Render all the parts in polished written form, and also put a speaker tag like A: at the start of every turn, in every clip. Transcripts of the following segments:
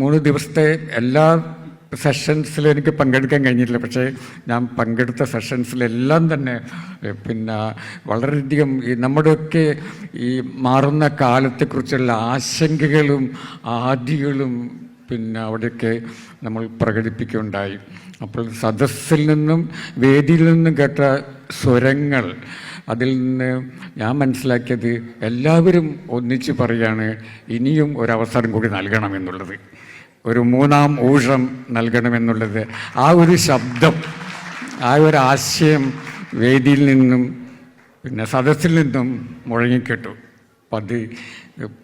A: 3 ദിവസത്തെ എല്ലാ സെഷൻസിലും എനിക്ക് പങ്കെടുക്കാൻ കഴിഞ്ഞിട്ടില്ല. പക്ഷേ ഞാൻ പങ്കെടുത്ത സെഷൻസിലെല്ലാം തന്നെ പിന്നെ വളരെയധികം ഈ നമ്മുടെയൊക്കെ ഈ മാറുന്ന കാലത്തെക്കുറിച്ചുള്ള ആശങ്കകളും ആദികളും പിന്നെ അവിടെയൊക്കെ നമ്മൾ പ്രകടിപ്പിക്കുകയുണ്ടായി. അപ്പോൾ സദസ്സിൽ നിന്നും വേദിയിൽ നിന്നും കേട്ട സ്വരങ്ങൾ, അതിൽ നിന്ന് ഞാൻ മനസ്സിലാക്കിയത് എല്ലാവരും ഒന്നിച്ച് പറയുകയാണ് ഇനിയും ഒരവസരം കൂടി നൽകണമെന്നുള്ളത്, ഒരു 3-ാം ഊഴം നൽകണമെന്നുള്ളത്. ആ ഒരു ശബ്ദം, ആ ഒരു ആശയം വേദിയിൽ നിന്നും പിന്നെ സദസ്സിൽ നിന്നും മുഴങ്ങിക്കേട്ടു. അപ്പം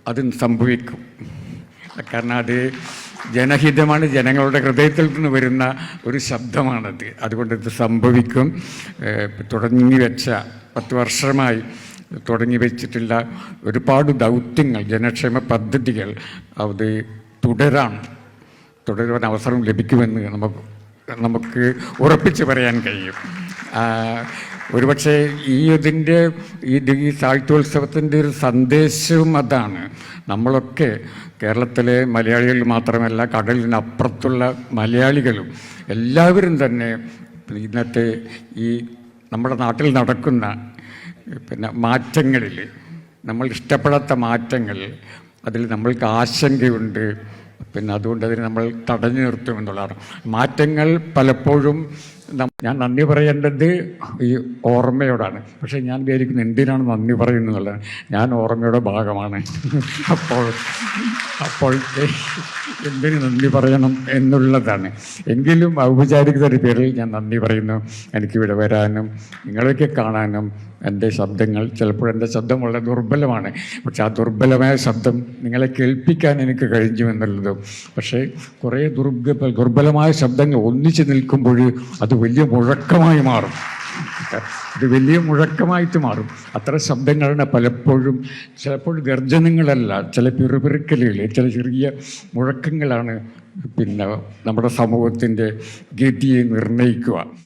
A: അത് സംഭവിക്കും. കാരണം അത് ജനഹിതമാണ്, ജനങ്ങളുടെ ഹൃദയത്തിൽ നിന്ന് വരുന്ന ഒരു ശബ്ദമാണത്. അതുകൊണ്ട് ഇത് സംഭവിക്കും. തുടങ്ങി വെച്ച 10 വർഷമായി തുടങ്ങി വെച്ചിട്ടുള്ള ഒരുപാട് ദൗത്യങ്ങൾ, ജനക്ഷേമ പദ്ധതികൾ അത് തുടരാൻ അവസരം ലഭിക്കുമെന്ന് നമുക്ക് ഉറപ്പിച്ച് പറയാൻ കഴിയും. ഒരുപക്ഷെ ഈ സാഹിത്യോത്സവത്തിൻ്റെ ഒരു സന്ദേശവും അതാണ്. നമ്മളൊക്കെ കേരളത്തിലെ മലയാളികൾ മാത്രമല്ല, കടലിനപ്പുറത്തുള്ള മലയാളികളും എല്ലാവരും തന്നെ ഇന്നത്തെ ഈ നമ്മുടെ നാട്ടിൽ നടക്കുന്ന പിന്നെ മാറ്റങ്ങളിൽ, നമ്മൾ ഇഷ്ടപ്പെടാത്ത മാറ്റങ്ങൾ, അതിൽ നമ്മൾക്ക് ആശങ്കയുണ്ട്. പിന്നെ അതുകൊണ്ട് അതിനെ നമ്മൾ തടഞ്ഞു നിർത്തുമെന്നുള്ളതാണ്. മാറ്റങ്ങൾ പലപ്പോഴും ഞാൻ നന്ദി പറയേണ്ടത് ഈ ഓർമ്മയോടാണ്. പക്ഷേ ഞാൻ വിചാരിക്കുന്നത് എന്തിനാണ് നന്ദി പറയുന്നതെന്നുള്ളത്. ഞാൻ ഓർമ്മയുടെ ഭാഗമാണ്. അപ്പോൾ എന്തിന് നന്ദി പറയണം എന്നുള്ളതാണ്. എങ്കിലും ഔപചാരികതയുടെ പേരിൽ ഞാൻ നന്ദി പറയുന്നു. എനിക്കിവിടെ വരാനും നിങ്ങളെയൊക്കെ കാണാനും, എൻ്റെ ശബ്ദങ്ങൾ, ചിലപ്പോൾ ശബ്ദം വളരെ ദുർബലമാണ്, പക്ഷെ ആ ദുർബലമായ ശബ്ദം നിങ്ങളെ കേൾപ്പിക്കാൻ എനിക്ക് കഴിഞ്ഞു എന്നുള്ളതും. പക്ഷേ കുറേ ദുർബലമായ ശബ്ദങ്ങൾ ഒന്നിച്ച് നിൽക്കുമ്പോൾ അത് വലിയ മുഴക്കമായി മാറും. ഇത് വലിയ മുഴക്കമായിട്ട് മാറും. അത്ര ശബ്ദങ്ങളാണ് പലപ്പോഴും, ചിലപ്പോൾ ഗർജനങ്ങളല്ല, ചില പിറുപിറുക്കലുകൾ, ചില ചെറിയ മുഴക്കങ്ങളാണ് പിന്നെ നമ്മുടെ സമൂഹത്തിൻ്റെ ഗതിയെ നിർണ്ണയിക്കുക.